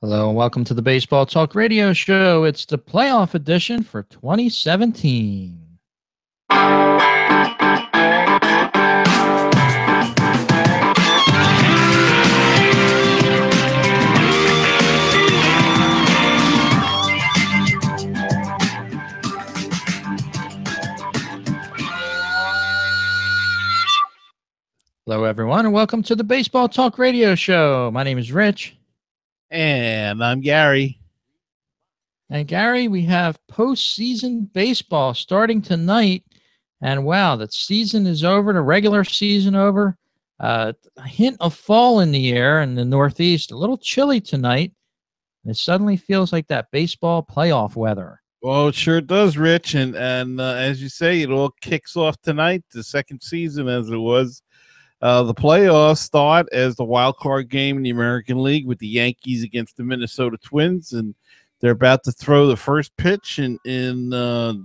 Hello and welcome to the Baseball Talk Radio Show. It's the playoff edition for 2017. Hello, everyone, and welcome to the Baseball Talk Radio Show. My name is Rich. And I'm Gary. And Gary, we have postseason baseball starting tonight. And wow, the season is over, the regular season over. A hint of fall in the air in the Northeast, a little chilly tonight. And it suddenly feels like that baseball playoff weather. Well, it sure does, Rich. And as you say, it all kicks off tonight, the second season as it was. The playoffs start as the wild card game in the American League with the Yankees against the Minnesota Twins, and they're about to throw the first pitch in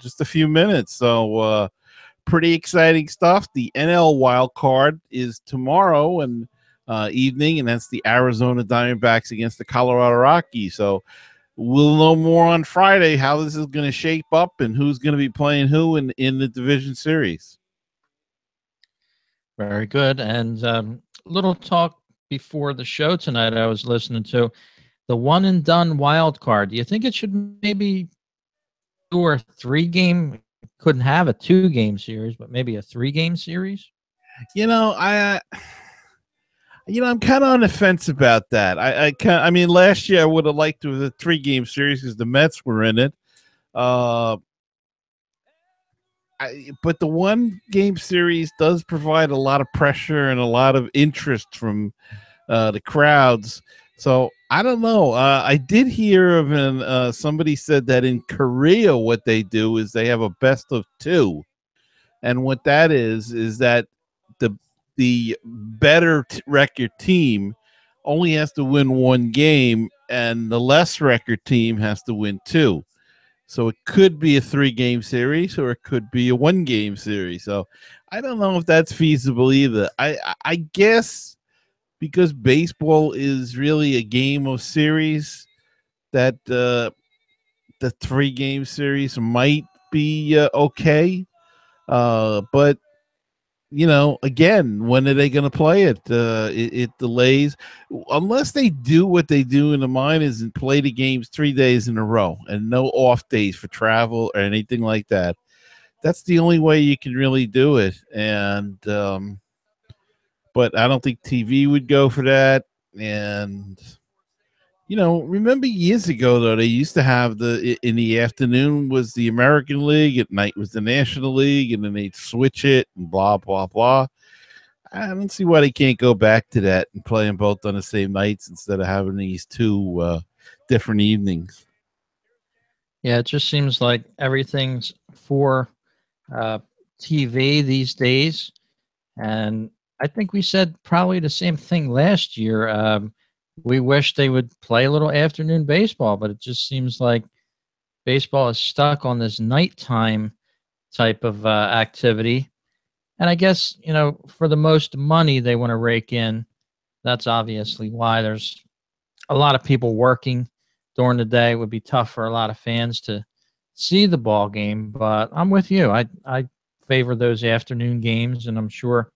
just a few minutes. So pretty exciting stuff. The NL wild card is tomorrow and evening, and that's the Arizona Diamondbacks against the Colorado Rockies. So we'll know more on Friday how this is going to shape up and who's going to be playing who in the division series. Very good. And little talk before the show tonight I was listening to. The one and done wild card. Do you think it should maybe do a 3-game? Couldn't have a 2-game series, but maybe a 3-game series? I'm kind of on the fence about that. I mean, last year I would have liked to have a 3-game series because the Mets were in it. But the 1-game series does provide a lot of pressure and a lot of interest from the crowds. So I don't know. I did hear of somebody said that in Korea, what they do is they have a best of 2. And what that is that the better record team only has to win 1 game and the less record team has to win 2. So it could be a 3-game series or it could be a 1-game series. So I don't know if that's feasible either. I guess because baseball is really a game of series, that the 3-game series might be okay. But again, when are they going to play it? It delays unless they do what they do in the minors and play the games 3 days in a row and no off days for travel or anything like that. That's the only way you can really do it. And but I don't think TV would go for that. And remember years ago though, they used to have in the afternoon was the American League, at night was the National League, and then they'd switch it and blah blah blah. I don't see why they can't go back to that and play them both on the same nights instead of having these 2 different evenings. Yeah, it just seems like everything's for TV these days. And I think we said probably the same thing last year. We wish they would play a little afternoon baseball, but it just seems like baseball is stuck on this nighttime type of activity. And I guess, for the most money they want to rake in, that's obviously why. There's a lot of people working during the day. It would be tough for a lot of fans to see the ball game, but I'm with you. I favor those afternoon games, and I'm sure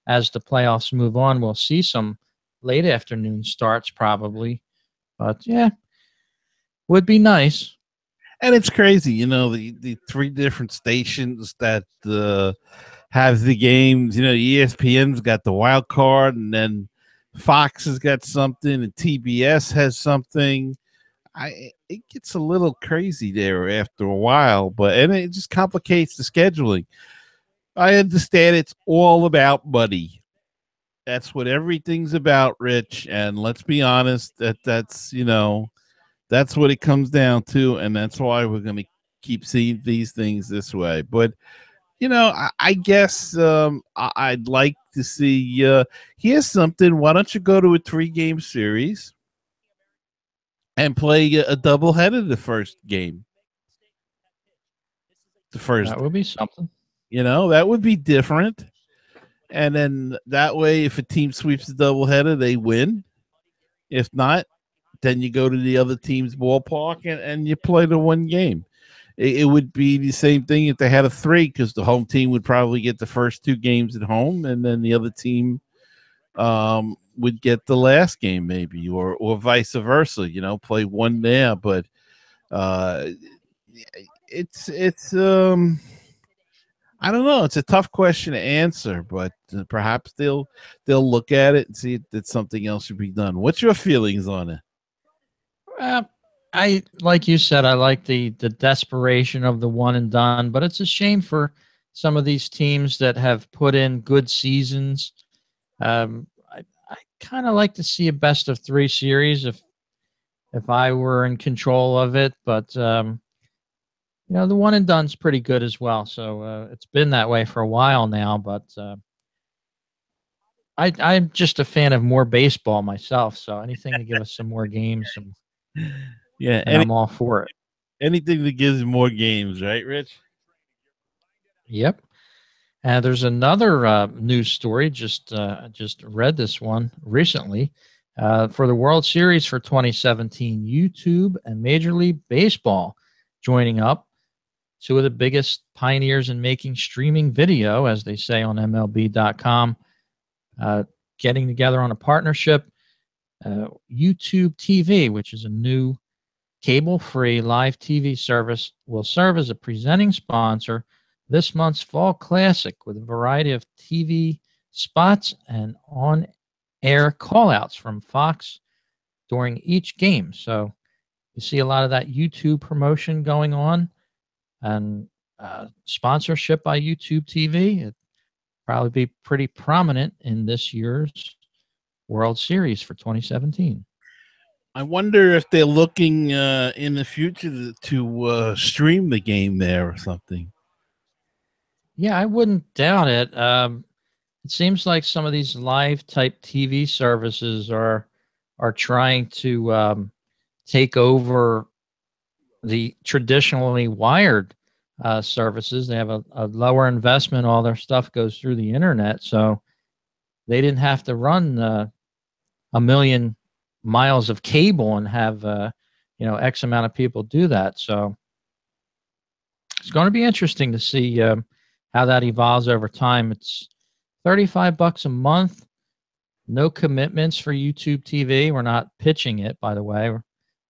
as the playoffs move on, we'll see some late afternoon starts probably. But yeah, would be nice. And it's crazy, the 3 different stations that have the games. ESPN's got the wild card, and then Fox has got something, and TBS has something. It gets a little crazy there after a while, and it just complicates the scheduling. I understand it's all about money. That's what everything's about, Rich. And let's be honest, that's what it comes down to, and that's why we're going to keep seeing these things this way. But I guess I'd like to see. Here's something. Why don't you go to a 3-game series and play a doubleheader the first game? That would be something. That would be different. And then that way, if a team sweeps the doubleheader, they win. If not, then you go to the other team's ballpark and you play the one game. It would be the same thing if they had a 3, because the home team would probably get the first 2 games at home, and then the other team would get the last game, maybe, or vice versa. Play one there, but it's I don't know. It's a tough question to answer, but perhaps they'll look at it and see that something else should be done. What's your feelings on it? Uh, I like you said, I like the desperation of the one and done, but it's a shame for some of these teams that have put in good seasons. I kind of like to see a best of 3 series if I were in control of it, but the one and done's pretty good as well. So it's been that way for a while now, but I'm just a fan of more baseball myself. So anything to give us some more games, Yeah, and I'm all for it. anything that gives more games, right, Rich? Yep. And there's another news story. Just read this one recently. For the World Series for 2017, YouTube and Major League Baseball joining up, 2 of the biggest pioneers in making streaming video, as they say on MLB.com, getting together on a partnership. YouTube TV, which is a new cable-free live TV service, will serve as a presenting sponsor this month's Fall Classic with a variety of TV spots and on-air callouts from Fox during each game. So you see a lot of that YouTube promotion going on, and sponsorship by YouTube TV. It'd probably be pretty prominent in this year's World Series for 2017. I wonder if they're looking in the future to stream the game there or something. Yeah, I wouldn't doubt it. It seems like some of these live type TV services are trying to take over the traditionally wired services. They have a lower investment. All their stuff goes through the internet, so they didn't have to run a million miles of cable and have X amount of people do that. So it's going to be interesting to see how that evolves over time. It's $35 a month. No commitments for YouTube TV. We're not pitching it, by the way.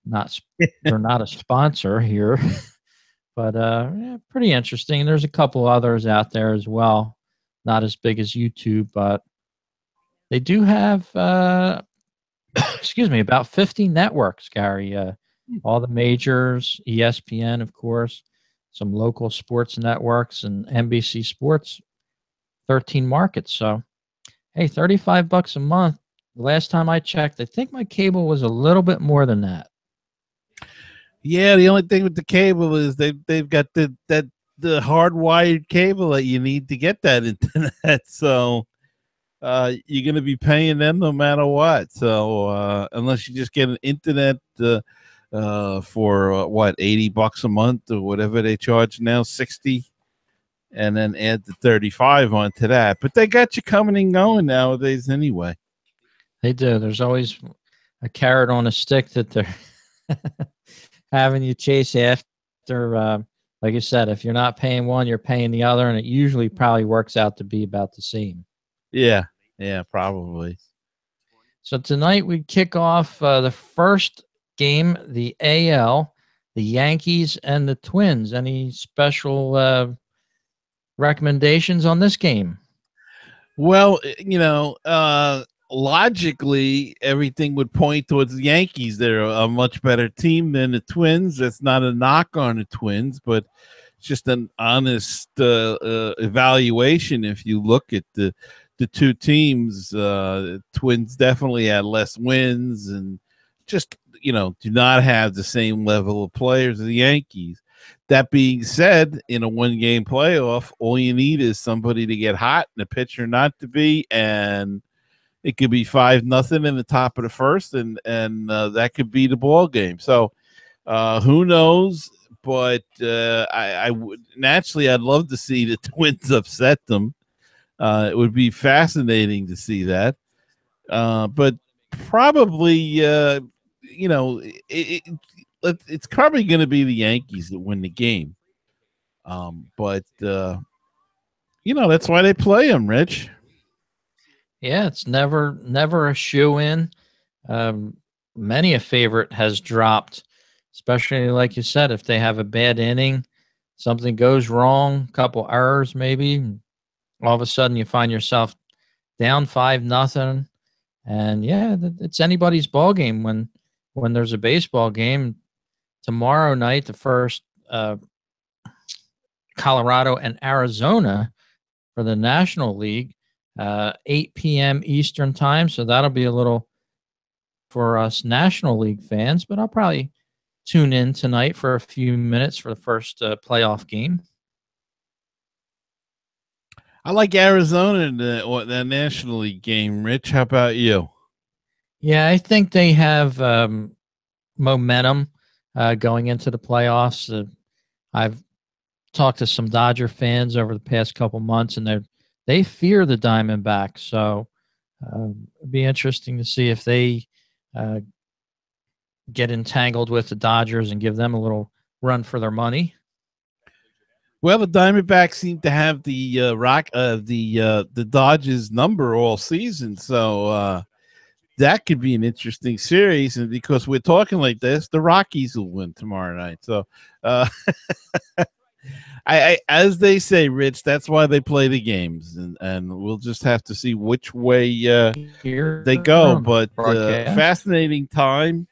They're not a sponsor here, but pretty interesting. There's a couple others out there as well, not as big as YouTube, but they do have excuse me, about 50 networks, Gary. All the majors, ESPN, of course, some local sports networks, and NBC Sports, 13 markets. So, hey, $35 a month. The last time I checked, I think my cable was a little bit more than that. Yeah, the only thing with the cable is they've got the hardwired cable that you need to get that internet. So you're going to be paying them no matter what. So unless you just get an internet for what, $80 a month or whatever they charge now, 60, and then add the 35 onto that. But they got you coming and going nowadays anyway. They do. There's always a carrot on a stick that they're having you chase after. Like you said, if you're not paying one, you're paying the other, and it usually probably works out to be about the same. Yeah, probably. So tonight we kick off the first game, the AL, the Yankees and the Twins. Any special recommendations on this game? Well, logically, everything would point towards the Yankees. They're a much better team than the Twins. That's not a knock on the Twins, but it's just an honest evaluation. If you look at the two teams, Twins definitely had less wins and just, do not have the same level of players as the Yankees. That being said, in a one-game playoff, all you need is somebody to get hot and a pitcher not to be, and it could be 5-0 in the top of the first, and that could be the ball game. So who knows? But I would naturally, I'd love to see the Twins upset them. It would be fascinating to see that. But probably it's probably going to be the Yankees that win the game. But that's why they play them, Rich. Yeah, it's never a shoe-in. Many a favorite has dropped, especially like you said, if they have a bad inning, something goes wrong, couple errors maybe, all of a sudden you find yourself down 5-0, and yeah, it's anybody's ball game when there's a baseball game tomorrow night. The first Colorado and Arizona for the National League, 8 p.m. Eastern time. So that'll be a little for us National League fans, but I'll probably tune in tonight for a few minutes for the first playoff game. I like Arizona in the National League game. Rich, how about you? Yeah, I think they have momentum going into the playoffs. I've talked to some Dodger fans over the past couple months, and they fear the Diamondbacks. So it'd be interesting to see if they get entangled with the Dodgers and give them a little run for their money. Well, the Diamondbacks seem to have the the Dodgers number all season, so that could be an interesting series. And because we're talking like this, the Rockies will win tomorrow night. So, I as they say, Rich, that's why they play the games, and we'll just have to see which way they go. But fascinating time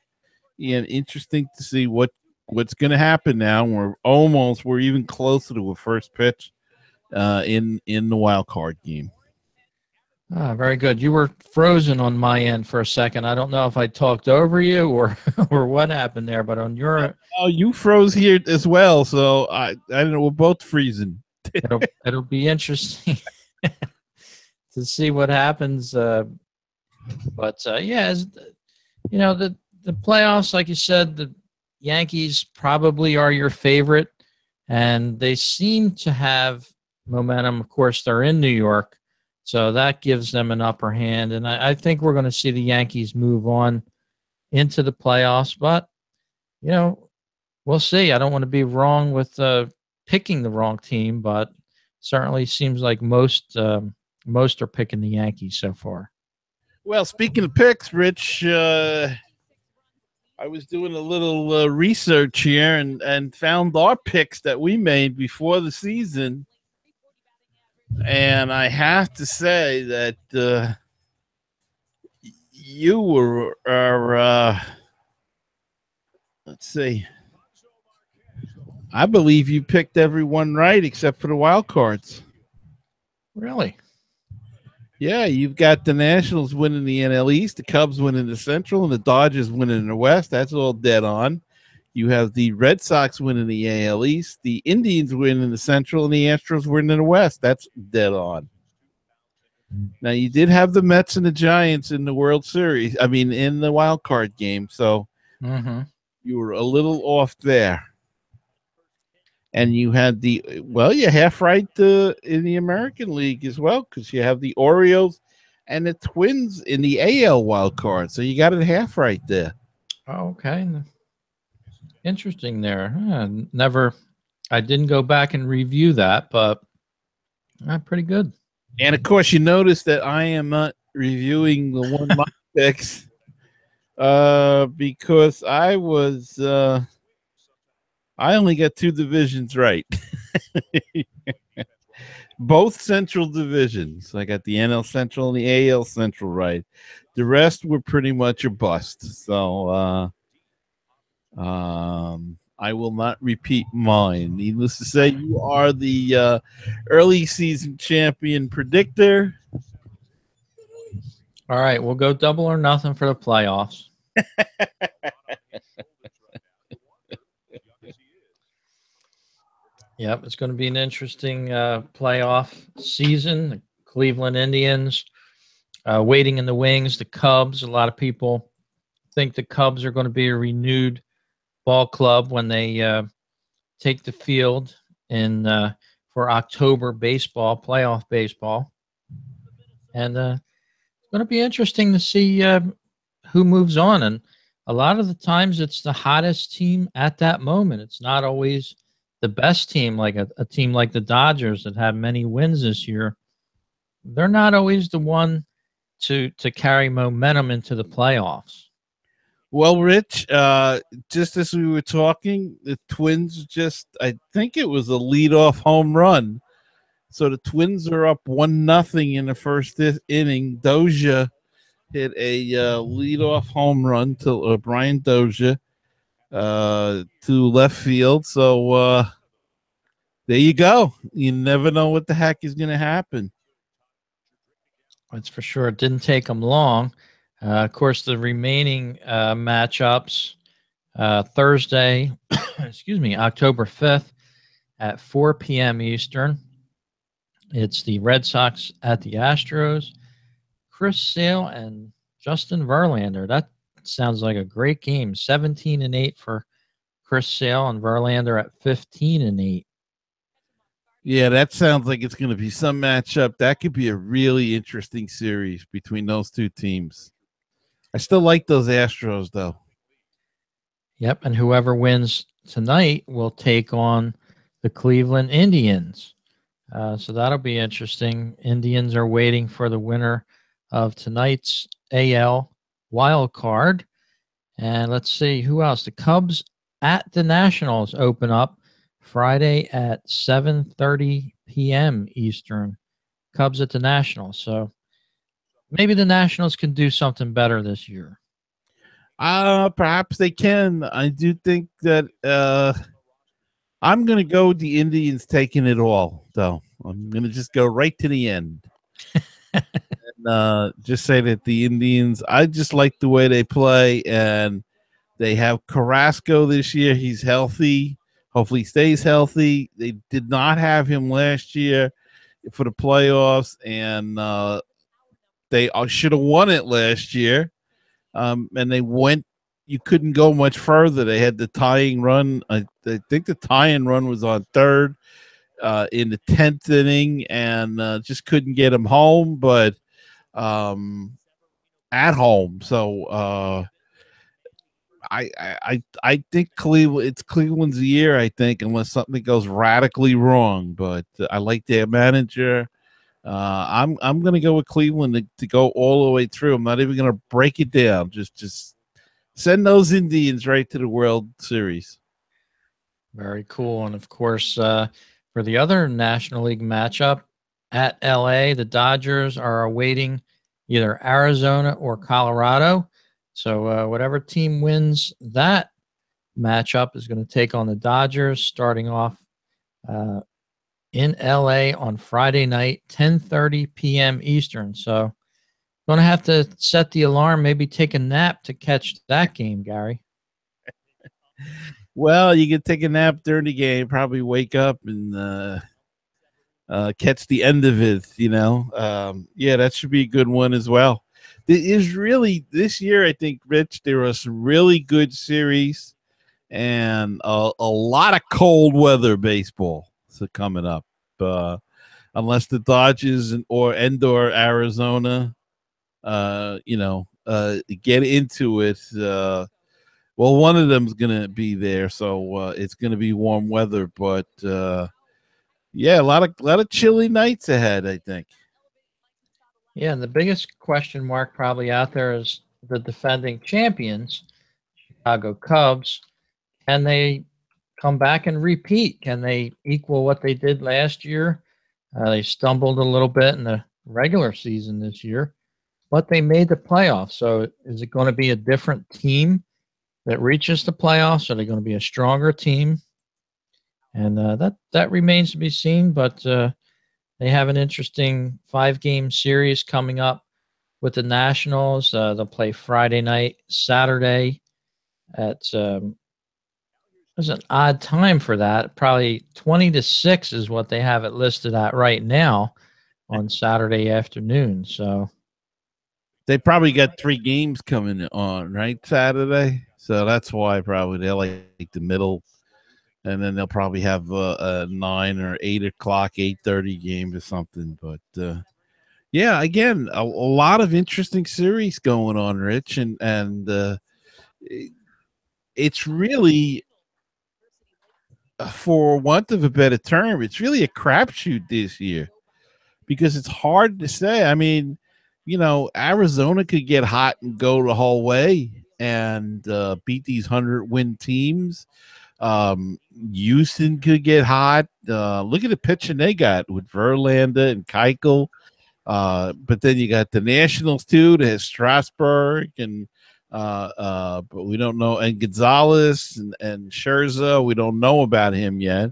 and interesting to see what's going to happen now. We're even closer to a first pitch in the wild card game. Very good. You were frozen on my end for a second. I don't know if I talked over you or or what happened there, but on your you froze here as well. So I don't know. We're both freezing. it'll be interesting to see what happens. But yeah, the playoffs, like you said, the Yankees probably are your favorite, and they seem to have momentum. Of course, they're in New York, so that gives them an upper hand. And I think we're going to see the Yankees move on into the playoffs. But, we'll see. I don't want to be wrong with picking the wrong team, but certainly seems like most are picking the Yankees so far. Well, speaking of picks, Rich, I was doing a little research here and found our picks that we made before the season. And I have to say that you are let's see. I believe you picked everyone right except for the wild cards. Really? Yeah, you've got the Nationals winning the NL East, the Cubs winning the Central, and the Dodgers winning the West. That's all dead on. You have the Red Sox winning the AL East, the Indians winning the Central, and the Astros winning the West. That's dead on. Now, you did have the Mets and the Giants in the World Series. I mean, in the wild card game. So you were a little off there. And you had you're half right in the American League as well, because you have the Orioles and the Twins in the AL wild card. So you got it half right there. Oh, okay. Interesting there. I didn't go back and review that, but pretty good. And of course, you notice that I am not reviewing the one my picks because I was I only got two divisions right. Both Central divisions. I got the NL Central and the AL Central right. The rest were pretty much a bust. So I will not repeat mine. Needless to say, you are the early season champion predictor. All right, we'll go double or nothing for the playoffs. Yep, it's going to be an interesting playoff season. The Cleveland Indians waiting in the wings. The Cubs, a lot of people think the Cubs are going to be a renewed ball club when they take the field for October baseball, playoff baseball. And it's going to be interesting to see who moves on. And a lot of the times it's the hottest team at that moment. It's not always the best team, like a team like the Dodgers that have many wins this year. They're not always the one to carry momentum into the playoffs. Well, Rich, just as we were talking, the Twins I think it was a leadoff home run. So the Twins are up 1-0 in the first inning. Dozier hit a leadoff home run to Brian Dozier to left field. So there you go. You never know what the heck is going to happen. That's for sure. It didn't take them long. Of course, the remaining matchups Thursday, excuse me, October 5th at 4 p.m. Eastern. It's the Red Sox at the Astros. Chris Sale and Justin Verlander. That sounds like a great game. 17-8 for Chris Sale and Verlander at 15-8. Yeah, that sounds like it's going to be some matchup. That could be a really interesting series between those two teams. I still like those Astros, though. Yep, and whoever wins tonight will take on the Cleveland Indians. So that'll be interesting. Indians are waiting for the winner of tonight's AL wild card. And let's see who else. The Cubs at the Nationals open up Friday at 7:30 p.m. Eastern. Cubs at the Nationals. So maybe the Nationals can do something better this year. Perhaps they can. I do think that I'm going to go with the Indians taking it all, though. I'm going to just go right to the end. And just say that the Indians, I just like the way they play, and they have Carrasco this year. He's healthy. Hopefully he stays healthy. They did not have him last year for the playoffs, and they should have won it last year. And they went. You couldn't go much further. They had the tying run. I think the tying run was on third in the 10th inning, and just couldn't get him home. But at home, so I think Cleveland. It's Cleveland's year. I think unless something goes radically wrong. But I like their manager. I'm going to go with Cleveland to go all the way through. I'm not even going to break it down. Just send those Indians right to the World Series. Very cool. And of course, for the other National League matchup at LA, the Dodgers are awaiting either Arizona or Colorado. So whatever team wins that matchup is going to take on the Dodgers starting off in LA on Friday night, 10:30 p.m. Eastern. So going to have to set the alarm, maybe take a nap to catch that game, Gary. Well, you can take a nap during the game, probably wake up and catch the end of it, yeah, that should be a good one as well. It is really this year, I think, Rich, there are some really good series and a lot of cold weather baseball coming up. Unless the Dodgers or Arizona, get into it. Well, one of them's going to be there, so it's going to be warm weather. But yeah, a lot of chilly nights ahead, I think. Yeah, and the biggest question mark probably out there is the defending champions, Chicago Cubs. Can they come back and repeat? Can they equal what they did last year? They stumbled a little bit in the regular season this year, but they made the playoffs. So is it going to be a different team that reaches the playoffs? Are they going to be a stronger team? And that remains to be seen. But they have an interesting 5-game series coming up with the Nationals. They'll play Friday night, Saturday at there's an odd time for that. Probably 20-6 is what they have it listed at right now on Saturday afternoon. So they probably got 3 games coming on, right? Saturday. So that's why probably they're like the middle. And then they'll probably have a 9 or 8 o'clock, 8:30 game or something. But yeah, again, a lot of interesting series going on, Rich, and it's really, for want of a better term, it's really a crapshoot this year because it's hard to say. I mean, Arizona could get hot and go the whole way and beat these 100-win teams. Houston could get hot. Look at the pitching they got with Verlander and Keuchel. But then you got the Nationals too. They have Strasburg and but we don't know, and Gonzalez and Scherzer. We don't know about him yet.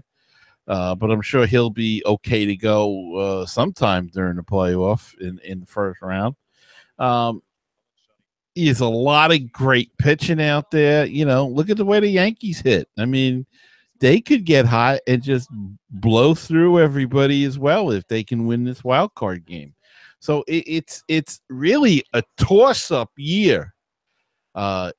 But I'm sure he'll be okay to go sometime during the playoff in the first round. There's a lot of great pitching out there. Look at the way the Yankees hit. I mean, they could get hot and just blow through everybody as well if they can win this wild card game. So it's really a toss-up year. The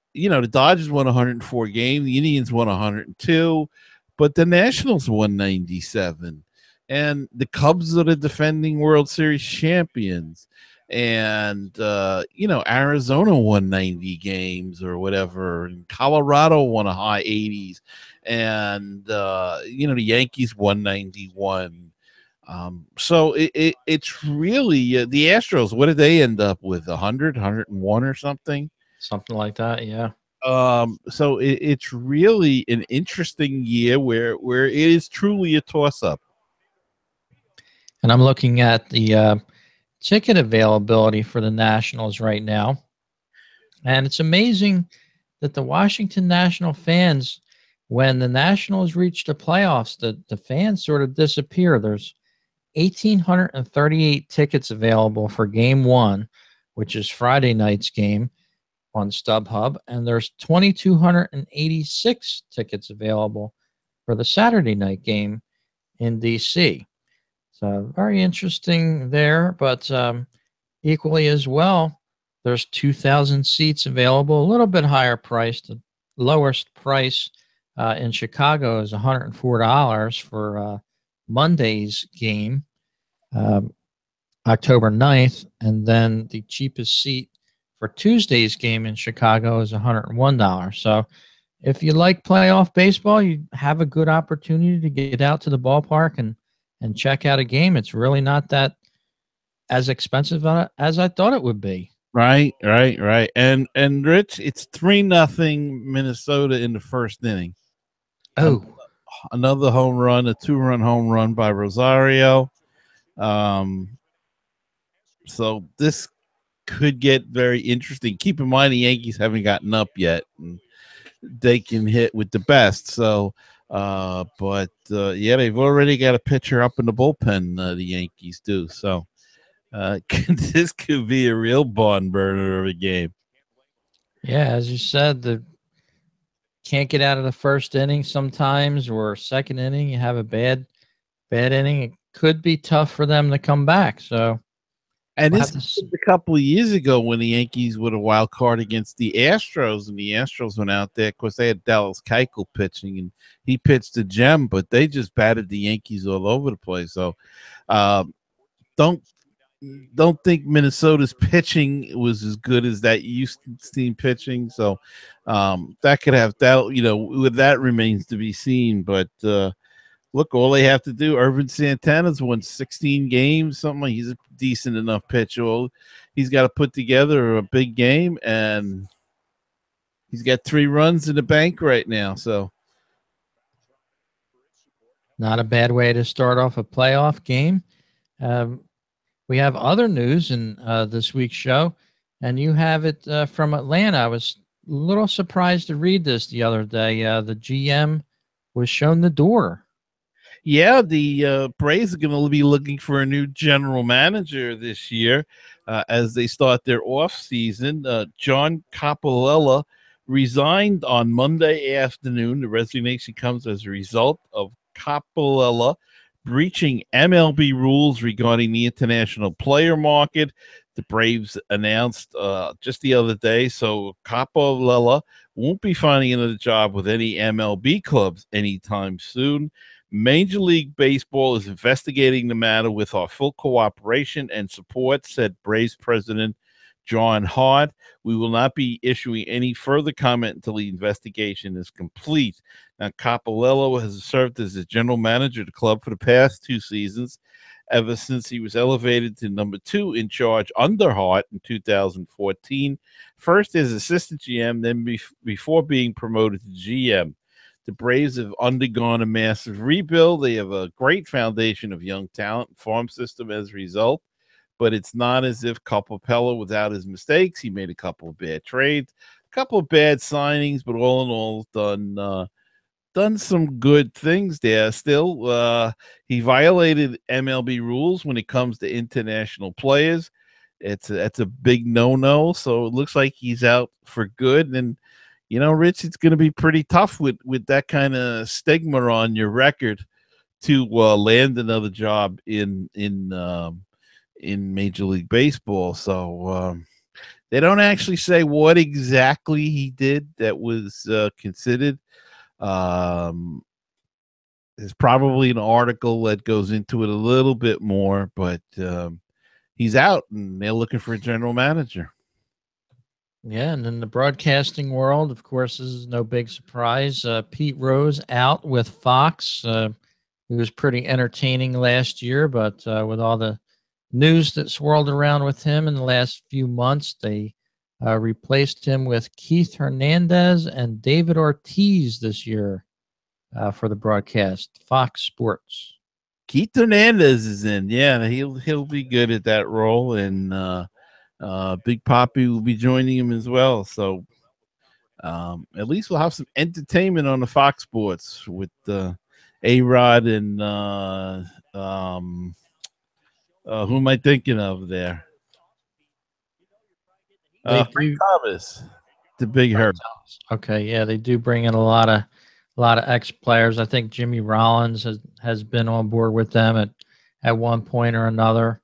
Dodgers won 104 games, the Indians won 102, but the Nationals won 97, and the Cubs are the defending World Series champions. And Arizona won 90 games or whatever, and Colorado won a high 80s, and the Yankees won 91. So it's really the Astros. What did they end up with? 100, 101 or something? Something like that, yeah. So it's really an interesting year where it is truly a toss-up. And I'm looking at the ticket availability for the Nationals right now. And it's amazing that the Washington National fans, when the Nationals reach the playoffs, the fans sort of disappear. There's 1,838 tickets available for game one, which is Friday night's game on StubHub, and there's 2,286 tickets available for the Saturday night game in DC. So very interesting there, but equally as well, there's 2,000 seats available, a little bit higher priced. The lowest price in Chicago is $104 for Monday's game, October 9th, and then the cheapest seat for Tuesday's game in Chicago is $101. So if you like playoff baseball, you have a good opportunity to get out to the ballpark and check out a game. It's really not that as expensive as I thought it would be. Right. And Rich, it's 3-0 Minnesota in the first inning. Oh, another home run, a 2-run home run by Rosario. So this could get very interesting. Keep in mind the Yankees haven't gotten up yet, and they can hit with the best. So, but they've already got a pitcher up in the bullpen. The Yankees do. So, this could be a real barn burner of a game. Yeah, as you said, the can't get out of the first inning sometimes, or second inning. You have a bad inning. It could be tough for them to come back. So, and this was a couple of years ago when the Yankees were a wild card against the Astros, and the Astros went out there. Of course, they had Dallas Keuchel pitching, and he pitched a gem, but they just batted the Yankees all over the place. So, don't think Minnesota's pitching was as good as that Houston team pitching. So, that could have that. That remains to be seen, but. Look, all they have to do, Irvin Santana's won 16 games, something like he's a decent enough pitcher. Well, he's got to put together a big game, and he's got 3 runs in the bank right now. So, not a bad way to start off a playoff game. We have other news in this week's show, and you have it from Atlanta. I was a little surprised to read this the other day. The GM was shown the door. Yeah, the Braves are going to be looking for a new general manager this year as they start their offseason. John Coppolella resigned on Monday afternoon. The resignation comes as a result of Coppolella breaching MLB rules regarding the international player market. The Braves announced just the other day, so Coppolella won't be finding another job with any MLB clubs anytime soon. Major League Baseball is investigating the matter with our full cooperation and support, said Braves president John Hart. We will not be issuing any further comment until the investigation is complete. Now, Capolello has served as the general manager of the club for the past 2 seasons, ever since he was elevated to number 2 in charge under Hart in 2014, first as assistant GM, then before being promoted to GM. The Braves have undergone a massive rebuild. They have a great foundation of young talent and farm system as a result, but it's not as if Capopella, without his mistakes, he made a couple of bad trades, a couple of bad signings, but all in all, done some good things there. Still, he violated MLB rules when it comes to international players. That's a big no-no. So it looks like he's out for good. And Rich, it's going to be pretty tough with that kind of stigma on your record to land another job in Major League Baseball. So they don't actually say what exactly he did that was considered. There's probably an article that goes into it a little bit more, but he's out and they're looking for a general manager. Yeah, and in the broadcasting world, of course, this is no big surprise. Pete Rose out with Fox. He was pretty entertaining last year, but with all the news that swirled around with him in the last few months, they replaced him with Keith Hernandez and David Ortiz this year for the broadcast. Fox Sports. Keith Hernandez is in. Yeah, he'll be good at that role, and Big Papi will be joining him as well. So at least we'll have some entertainment on the Fox Sports with A-Rod and who am I thinking of there? Frank Thomas, the Big Hurt. Okay, yeah, they do bring in a lot of ex-players. I think Jimmy Rollins has been on board with them at one point or another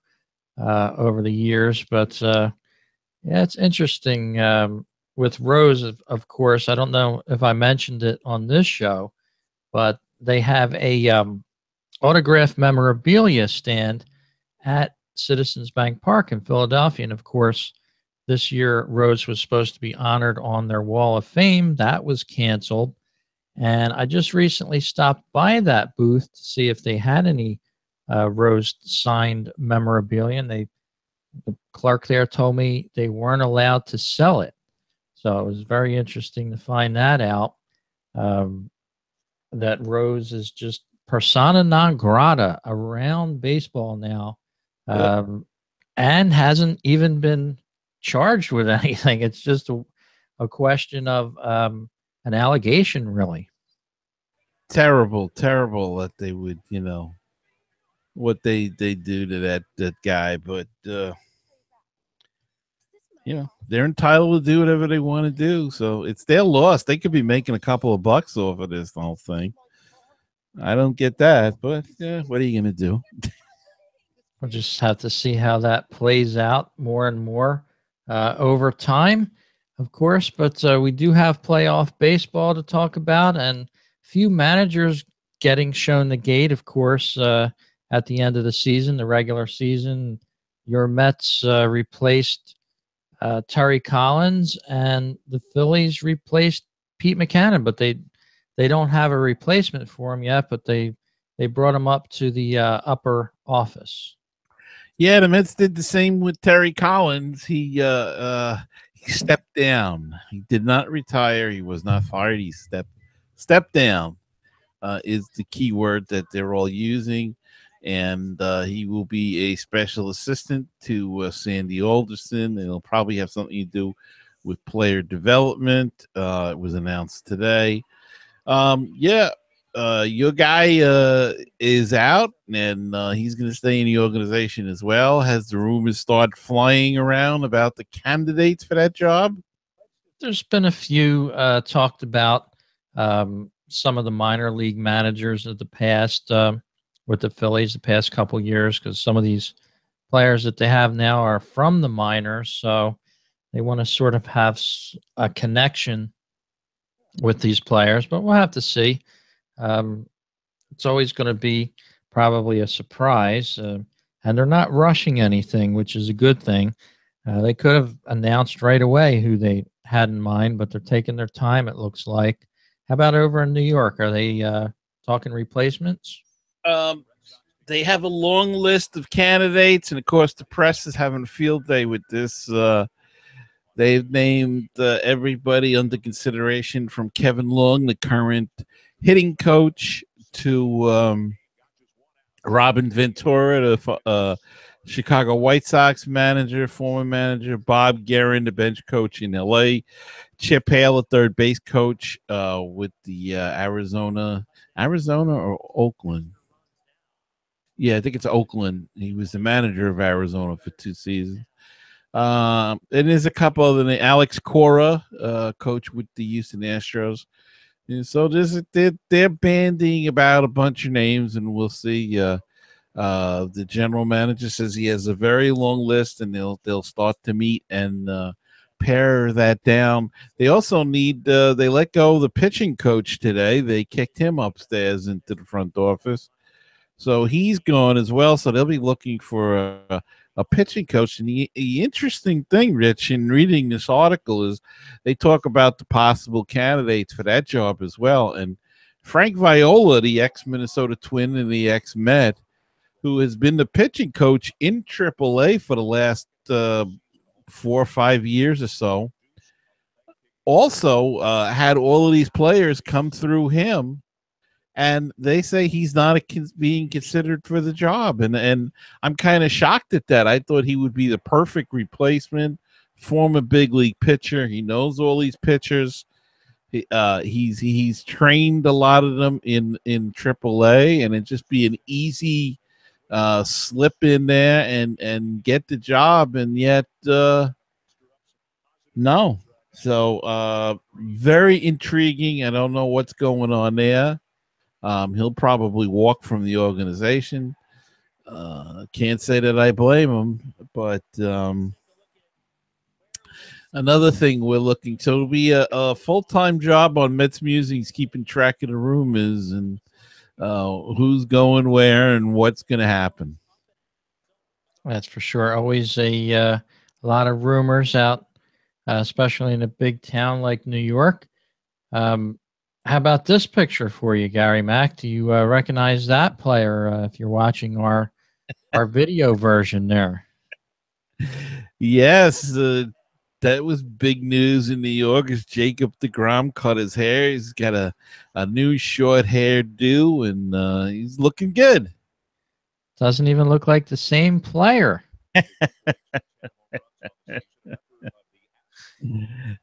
over the years. But yeah, it's interesting with Rose. Of course, I don't know if I mentioned it on this show, but they have a autograph memorabilia stand at Citizens Bank Park in Philadelphia, and of course, this year, Rose was supposed to be honored on their Wall of Fame. That was canceled. And I just recently stopped by that booth to see if they had any Rose signed memorabilia. And the clerk there told me they weren't allowed to sell it. So it was very interesting to find that out. That Rose is just persona non grata around baseball now, and hasn't even been charged with anything. It's just a question of an allegation, really. Terrible that they would, what they do to that guy. But they're entitled to do whatever they want to do. So it's their loss. They could be making a couple of bucks off of this whole thing. I don't get that, but what are you going to do? We'll just have to see how that plays out more and more over time, of course. But we do have playoff baseball to talk about, and few managers getting shown the gate, of course, at the end of the season, the regular season. Your Mets replaced Terry Collins, and the Phillies replaced Pete Mackanin, but they don't have a replacement for him yet, but they brought him up to the upper office. Yeah, the Mets did the same with Terry Collins. He stepped down. He did not retire. He was not fired. He stepped down is the key word that they're all using. And he will be a special assistant to Sandy Alderson. It'll probably have something to do with player development. It was announced today. Your guy is out, and he's going to stay in the organization as well. Has the rumors started flying around about the candidates for that job? There's been a few talked about, some of the minor league managers of the past with the Phillies the past couple years, because some of these players that they have now are from the minors, so they want to sort of have a connection with these players, but we'll have to see. It's always going to be probably a surprise, and they're not rushing anything, which is a good thing. They could have announced right away who they had in mind, but they're taking their time, it looks like. How about over in New York? Are they talking replacements? Um, they have a long list of candidates, and of course, the press is having a field day with this. They've named everybody under consideration, from Kevin Long, the current hitting coach, to Robin Ventura, the Chicago White Sox manager, former manager, Bob Guerin, the bench coach in LA, Chip Hale, the third base coach with the Arizona or Oakland. Yeah, I think it's Oakland. He was the manager of Arizona for 2 seasons. And there's a couple other names. Alex Cora, coach with the Houston Astros. And so they're banding about a bunch of names, and we'll see. The general manager says he has a very long list, and they'll start to meet and pare that down. They also need they let go of the pitching coach today. They kicked him upstairs into the front office, so he's gone as well. So they'll be looking for a pitching coach. And the interesting thing, Rich, in reading this article is they talk about the possible candidates for that job as well. And Frank Viola, the ex-Minnesota Twin and the ex-Met, who has been the pitching coach in AAA for the last 4 or 5 years or so, also had all of these players come through him, and they say he's not being considered for the job. And I'm kind of shocked at that. I thought he would be the perfect replacement, former big league pitcher. He knows all these pitchers. He's trained a lot of them in AAA, and it'd just be an easy slip in there and get the job. And yet no. So very intriguing. I don't know what's going on there. He'll probably walk from the organization. Can't say that I blame him, but another thing we're looking, so it'll be a full-time job on Mets Musings, keeping track of the rumors and who's going where and what's going to happen. That's for sure. Always a lot of rumors out, especially in a big town like New York. How about this picture for you, Gary Mack? Do you recognize that player if you're watching our video version there? Yes, that was big news in New York as Jacob deGrom cut his hair. He's got a new short hairdo, and he's looking good. Doesn't even look like the same player.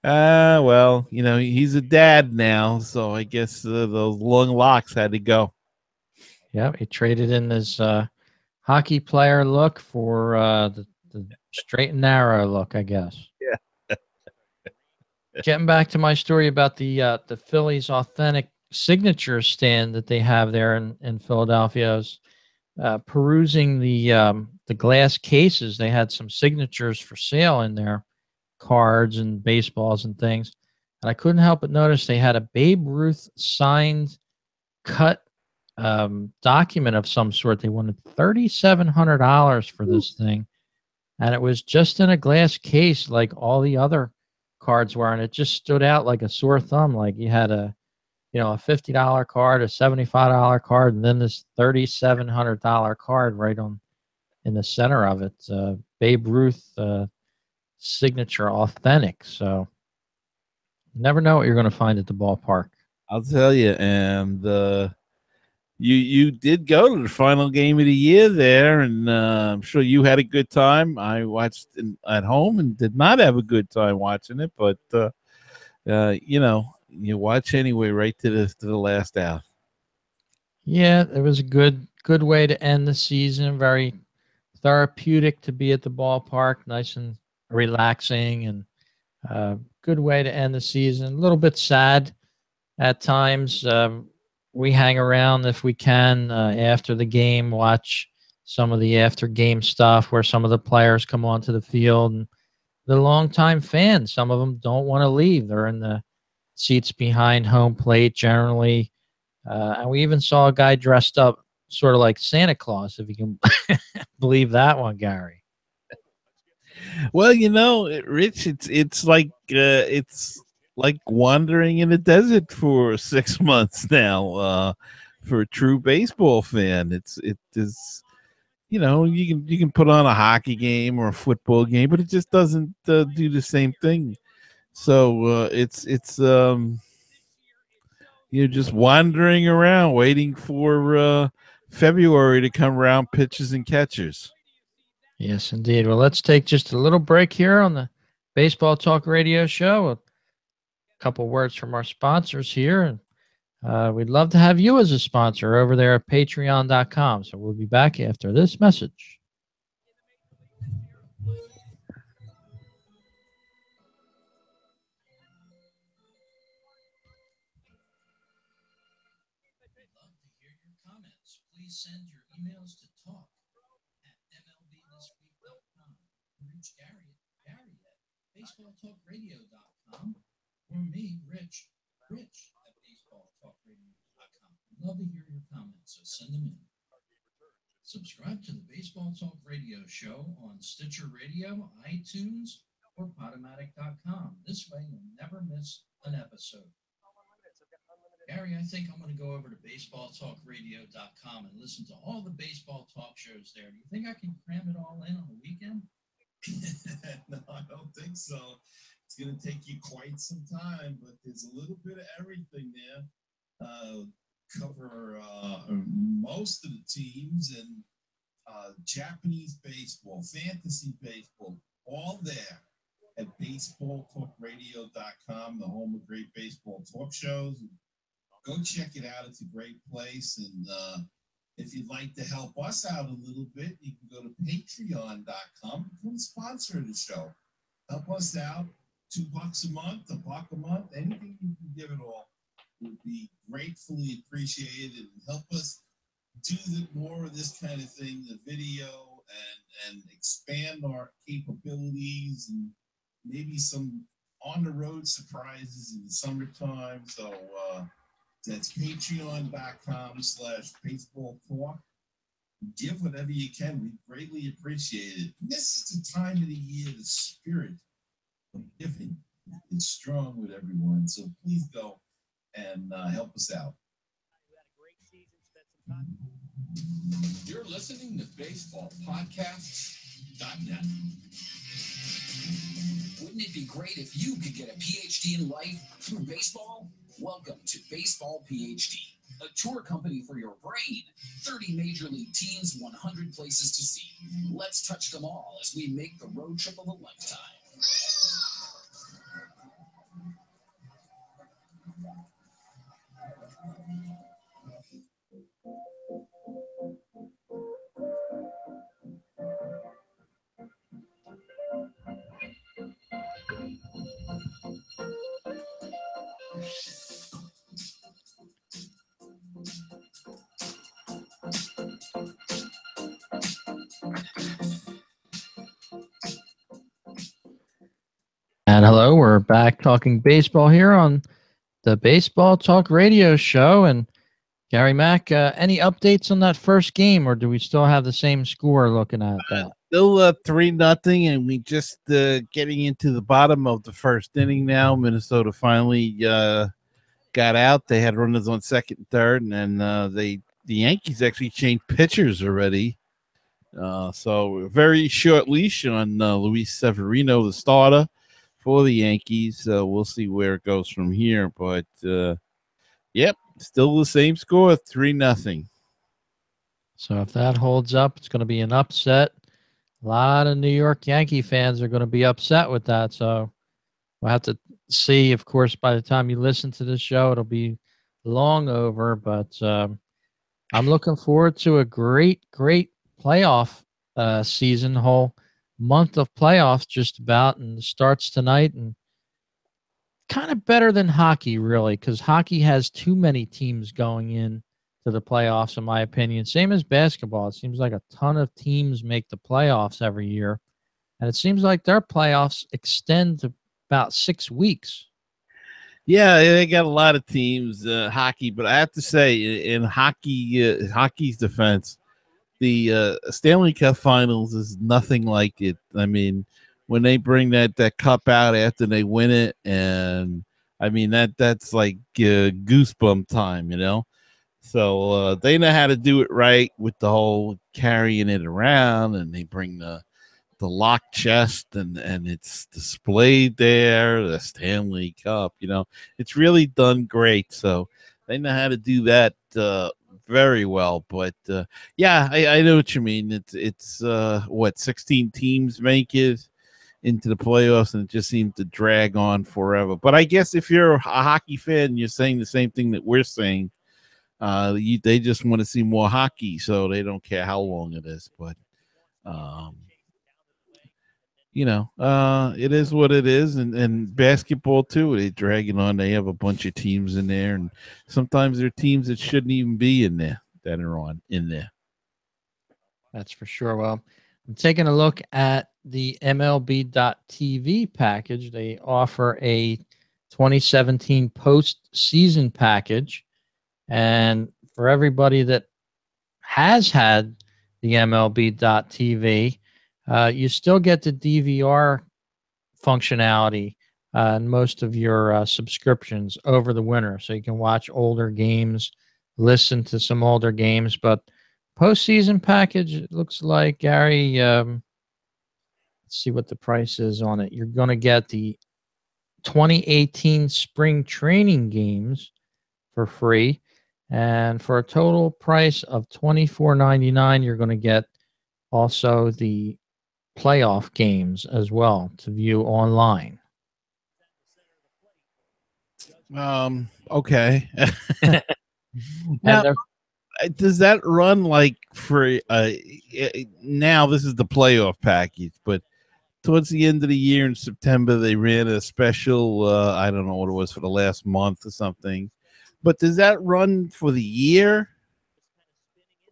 Well, he's a dad now, so I guess those long locks had to go. Yeah, he traded in his hockey player look for the straight and narrow look, I guess. Yeah. Getting back to my story about the Phillies authentic signature stand that they have there in Philadelphia. I was perusing the glass cases. They had some signatures for sale in there, cards and baseballs and things. And I couldn't help but notice they had a Babe Ruth signed cut document of some sort. They wanted $3,700 for this thing. And it was just in a glass case like all the other cards were. And it just stood out like a sore thumb. Like you had a $50 card, a $75 card, and then this $3,700 card right on in the center of it. Babe Ruth signature authentic. So you never know what you're going to find at the ballpark. I'll tell you. And you did go to the final game of the year there, and I'm sure you had a good time. I watched at home and did not have a good time watching it, but you watch anyway, right to the last out. Yeah, it was a good way to end the season. Very therapeutic to be at the ballpark, nice and relaxing, and good way to end the season. A little bit sad at times. We hang around if we can after the game, watch some of the after game stuff where some of the players come onto the field, and the longtime fans, some of them don't want to leave. They're in the seats behind home plate generally. And we even saw a guy dressed up sort of like Santa Claus, if you can believe that one, Gary. Well, Rich, it's like wandering in the desert for 6 months now. For a true baseball fan, it is. You can put on a hockey game or a football game, but it just doesn't do the same thing. So it's you're just wandering around waiting for February to come around, pitchers and catchers. Yes, indeed. Well, let's take just a little break here on the Baseball Talk Radio Show. A couple words from our sponsors here. And we'd love to have you as a sponsor over there at patreon.com. So we'll be back after this message. Please send your emails to talk@mlbthisweek.com. Reach Gary at baseballtalkradio.com or me, Rich at baseballtalkradio.com. We'd love to hear your comments, so send them in. Subscribe to the Baseball Talk Radio Show on Stitcher Radio, iTunes, or Podomatic.com. This way you'll never miss an episode. Gary, I think I'm going to go over to baseballtalkradio.com and listen to all the baseball talk shows there. Do you think I can cram it all in on the weekend? No, I don't think so. It's going to take you quite some time, but there's a little bit of everything there. Cover most of the teams and Japanese baseball, fantasy baseball, all there at baseballtalkradio.com, the home of great baseball talk shows. Go check it out. It's a great place. And if you'd like to help us out a little bit, you can go to patreon.com, become a sponsor of the show. Help us out. $2 a month, $1 a month, anything you can give it all would be gratefully appreciated and help us do more of this kind of thing, the video, and expand our capabilities and maybe some on-the-road surprises in the summertime. So that's patreon.com/baseball talk. Give whatever you can. We greatly appreciate it. This is the time of the year, the spirit of giving is strong with everyone. So please go and help us out. You're listening to BaseballPodcasts.net. Wouldn't it be great if you could get a PhD in life through baseball? Welcome to Baseball PhD, a tour company for your brain. 30 major league teams, 100 places to see. Let's touch them all as we make the road trip of a lifetime. And hello, we're back talking baseball here on the Baseball Talk Radio Show. And Gary Mack, any updates on that first game, or do we still have the same score looking at that? Still 3-0, and we just getting into the bottom of the first inning now. Minnesota finally got out. They had runners on second and third, and then the Yankees actually changed pitchers already. So a very short leash on Luis Severino, the starter for the Yankees. We'll see where it goes from here. But, yep, still the same score, 3-0. So if that holds up, it's going to be an upset. A lot of New York Yankee fans are going to be upset with that. So we'll have to see. Of course, by the time you listen to this show, it'll be long over. But I'm looking forward to a great playoff season, whole month of playoffs just about, and it starts tonight. And kind of better than hockey, really, because hockey has too many teams going in to the playoffs, in my opinion. Same as basketball. It seems like a ton of teams make the playoffs every year, and it seems like their playoffs extend to about 6 weeks. Yeah, they got a lot of teams, hockey, but I have to say, in hockey's defense, the Stanley Cup Finals is nothing like it. I mean, when they bring that cup out after they win it, and I mean that's like goosebump time, you know. So they know how to do it right with the whole carrying it around, and they bring the lock chest, and it's displayed there, the Stanley Cup. You know, it's really done great. So they know how to do that very well. But yeah, I know what you mean. It's what 16 teams make it into the playoffs, and it just seems to drag on forever. But I guess if you're a hockey fan, you're saying the same thing that we're saying. They just want to see more hockey, so they don't care how long it is. But you know, it is what it is, and basketball too. They drag it on. They have a bunch of teams in there, and sometimes there are teams that shouldn't even be in there that are on in there. That's for sure. Well, I'm taking a look at the MLB.TV package. They offer a 2017 postseason package. And for everybody that has had the MLB.TV, you still get the DVR functionality in most of your subscriptions over the winter. So you can watch older games, listen to some older games. But postseason package, it looks like, Gary, let's see what the price is on it. You're going to get the 2018 spring training games for free. And for a total price of $24.99, you're going to get also the playoff games as well to view online. Okay. And Now, does that run like for now? This is the playoff package, but towards the end of the year in September, they ran a special. I don't know what it was for the last month or something. But does that run for the year?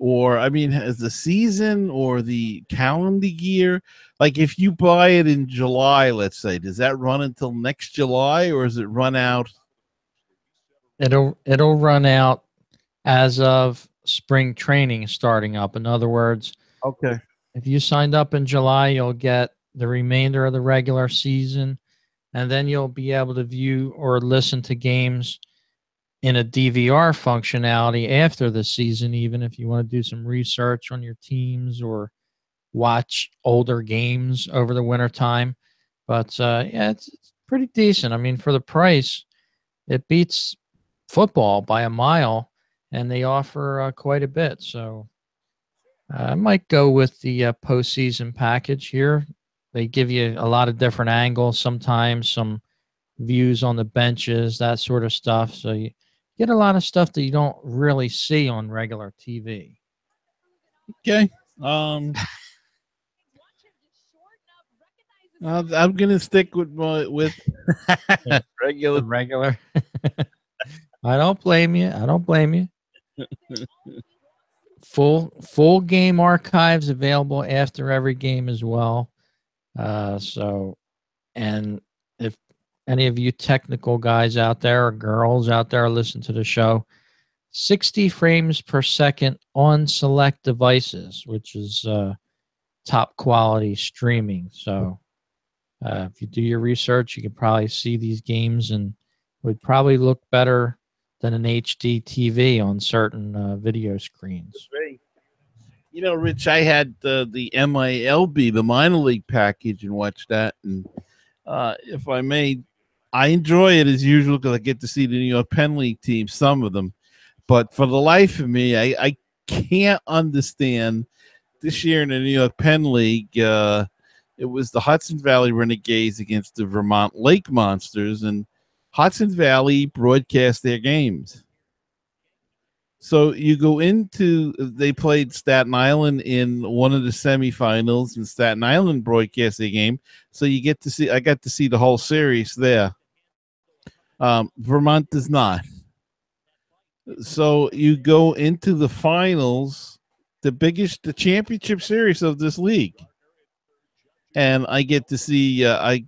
Or, I mean, has the season or the calendar year? Like, if you buy it in July, let's say, does that run until next July, or does it run out? it'll run out as of spring training starting up. In other words, Okay. if you signed up in July, you'll get the remainder of the regular season, and then you'll be able to view or listen to games in a DVR functionality after the season, even if you want to do some research on your teams or watch older games over the winter time. But yeah, it's pretty decent. I mean, for the price, it beats football by a mile, and they offer quite a bit. So I might go with the postseason package here. They give you a lot of different angles, sometimes some views on the benches, that sort of stuff. So you get a lot of stuff that you don't really see on regular TV. Okay. I'm gonna stick with regular. Regular. I don't blame you. I don't blame you. Full game archives available after every game as well. And if any of you technical guys out there or girls out there listen to the show, 60 frames per second on select devices, which is top quality streaming. So if you do your research, you can probably see these games and would probably look better than an HD TV on certain video screens. You know, Rich, I had the MILB, the minor league package, and watched that. And if I may, I enjoy it as usual because I get to see the New York Penn League teams, some of them. But for the life of me, I can't understand this year in the New York Penn League. It was the Hudson Valley Renegades against the Vermont Lake Monsters, and Hudson Valley broadcast their games. So you go into, they played Staten Island in one of the semifinals, and Staten Island broadcast their game. So you get to see, I got to see the whole series there. Vermont does not. So you go into the finals, the championship series of this league. And I get to see, I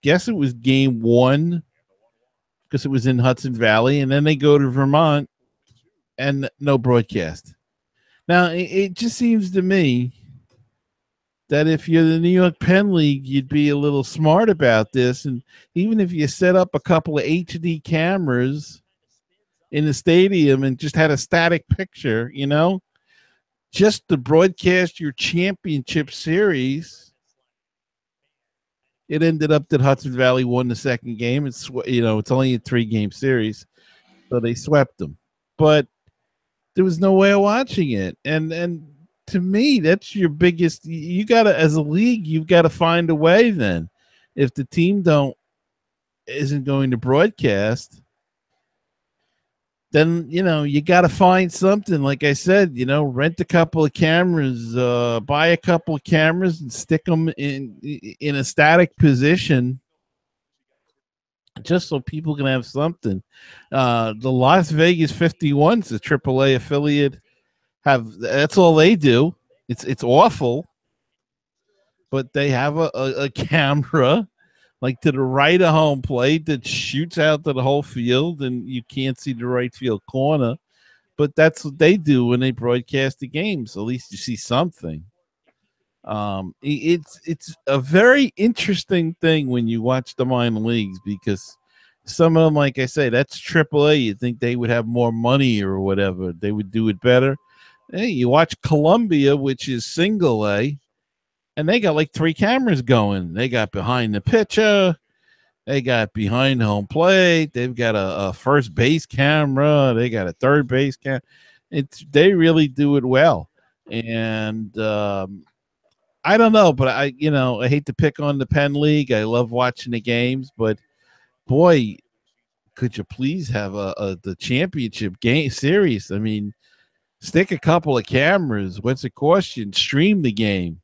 guess it was game one because it was in Hudson Valley. And then they go to Vermont and no broadcast. Now, it just seems to me that if you're the New York Penn League, you'd be a little smart about this. And even if you set up a couple of HD cameras in the stadium and just had a static picture, just to broadcast your championship series. It ended up that Hudson Valley won the second game. It's only a 3-game series, so they swept them. But there was no way of watching it, and to me, that's your biggest. You gotta, as a league, you've got to find a way. Then, if the team isn't going to broadcast, then you got to find something. Like I said, rent a couple of cameras, buy a couple of cameras, and stick them in a static position, just so people can have something. The Las Vegas 51s, the AAA affiliate, that's all they do. It's awful, but they have a camera like to the right of home plate that shoots out to the whole field, and you can't see the right field corner. But that's what they do when they broadcast the games. At least you see something. It's a very interesting thing when you watch the minor leagues, because some of them, like I say, that's AAA. You think they would have more money or whatever. They would do it better. Hey, you watch Columbia, which is single A, and they got like 3 cameras going. They got behind the pitcher. They got behind home plate. They've got a first base camera. They got a third base camera. They really do it well. And I don't know, but I hate to pick on the Penn League. I love watching the games, but boy, could you please have the championship game series? I mean, stick a couple of cameras. What's it cost you? Stream the game.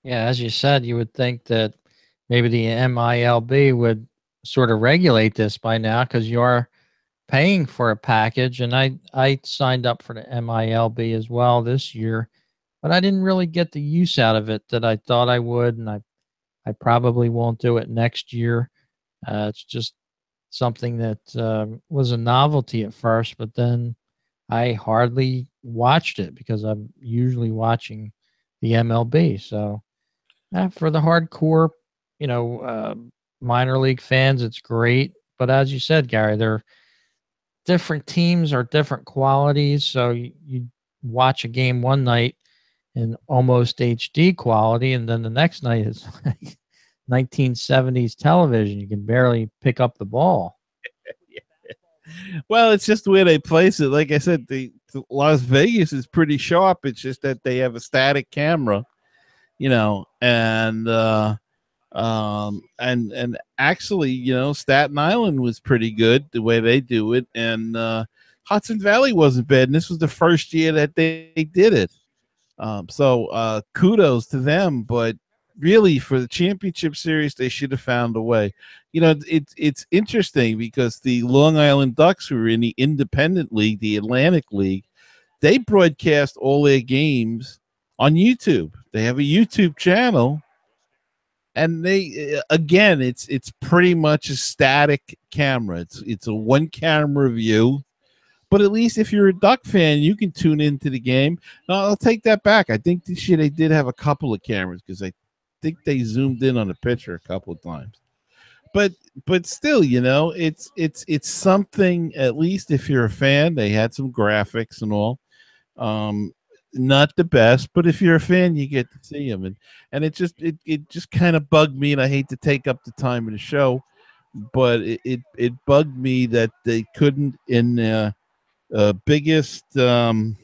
Yeah, as you said, you would think that maybe the MILB would sort of regulate this by now, because you are paying for a package. And I signed up for the MILB as well this year, but I didn't really get the use out of it that I thought I would, and I probably won't do it next year. It's just something that was a novelty at first, but then I hardly watched it because I'm usually watching the MLB. So for the hardcore, minor league fans, it's great. But as you said, Gary, they're different teams are different qualities. So you watch a game one night in almost HD quality, and then the next night is like 1970s television. You can barely pick up the ball. Well, it's just the way they place it. Like I said, the Las Vegas is pretty sharp. It's just that they have a static camera, and actually, Staten Island was pretty good the way they do it, and Hudson Valley wasn't bad. And this was the first year that they did it. So kudos to them, but really for the championship series, they should have found a way. It's interesting because the Long Island Ducks, who are in the independent league, the Atlantic League, they broadcast all their games on YouTube. They have a YouTube channel, and it's pretty much a static camera. It's a one camera view. But at least if you're a Duck fan, you can tune into the game. I'll take that back. I think this year they did have a couple of cameras, because I think they zoomed in on the pitcher a couple of times. But still, it's something. At least if you're a fan, they had some graphics and all. Not the best, but if you're a fan, you get to see them. And it just kind of bugged me, and I hate to take up the time of the show, but it bugged me that they couldn't in biggest I'm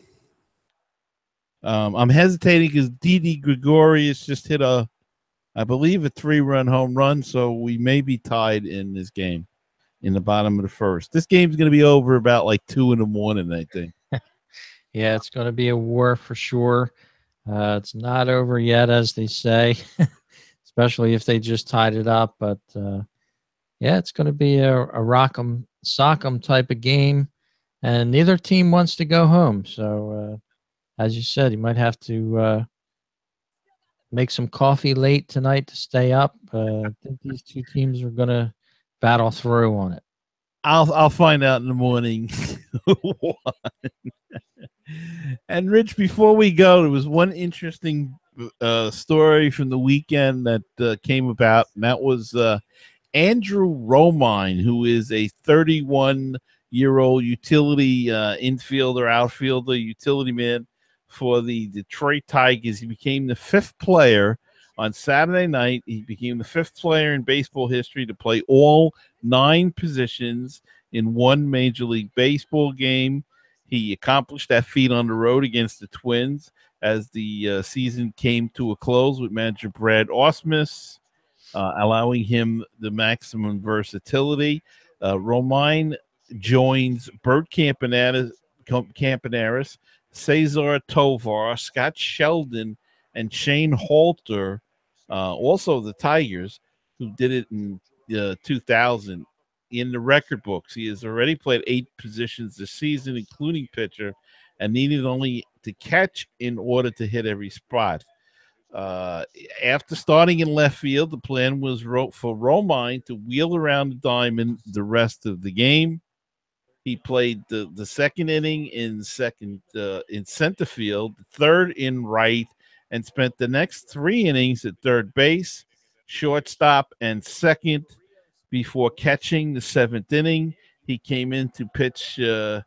hesitating because Didi Gregorius just hit I believe a 3-run home run, so we may be tied in this game in the bottom of the first. This game's going to be over about like 2 in the morning, I think. Yeah, it's going to be a war for sure. It's not over yet, as they say, especially if they just tied it up. But yeah, it's going to be a rock'em sock'em type of game. And neither team wants to go home. So, as you said, you might have to make some coffee late tonight to stay up. I think these two teams are going to battle through on it. I'll find out in the morning. And Rich, before we go, there was one interesting story from the weekend that came about, and that was Andrew Romine, who is a 31-year-old utility infielder, outfielder, utility man for the Detroit Tigers. He became the 5th player on Saturday night. He became the 5th player in baseball history to play all 9 positions in one Major League Baseball game. He accomplished that feat on the road against the Twins as the season came to a close with manager Brad Ausmus, allowing him the maximum versatility. Romine joins Bert Campaneris, Cesar Tovar, Scott Sheldon, and Shane Halter, also the Tigers, who did it in 2000 in the record books. He has already played 8 positions this season, including pitcher, and needed only to catch in order to hit every spot. After starting in left field, the plan was for Romine to wheel around the diamond the rest of the game. He played the second inning in center field, the third in right, and spent the next 3 innings at third base, shortstop, and second before catching the 7th inning. He came in to pitch to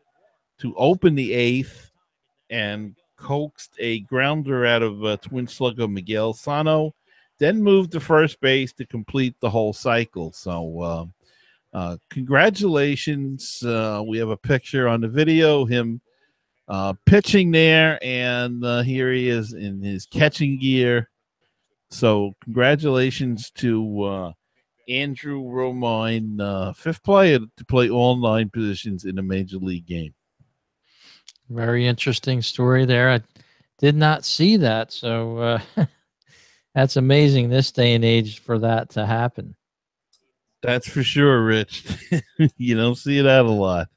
open the 8th and coaxed a grounder out of twin slugger Miguel Sano, then moved to first base to complete the whole cycle. So congratulations. We have a picture on the video, him pitching there, and here he is in his catching gear. So congratulations to Andrew Romine, 5th player to play all 9 positions in a major league game. Very interesting story there. I did not see that. So that's amazing this day and age for that to happen. That's for sure, Rich. You don't see that a lot.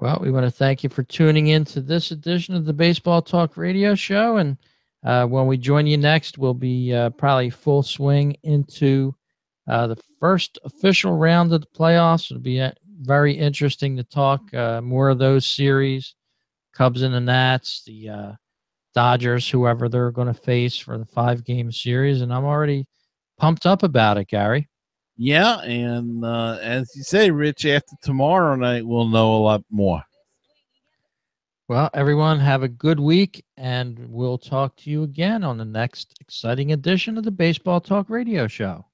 Well, we want to thank you for tuning in to this edition of the Baseball Talk Radio Show. And when we join you next, we'll be probably full swing into the first official round of the playoffs. It'll be very interesting to talk more of those series, Cubs and the Nats, the Dodgers, whoever they're going to face for the 5-game series. And I'm already pumped up about it, Gary. Yeah, and as you say, Rich, after tomorrow night, we'll know a lot more. Well, everyone, have a good week, and we'll talk to you again on the next exciting edition of the Baseball Talk Radio Show.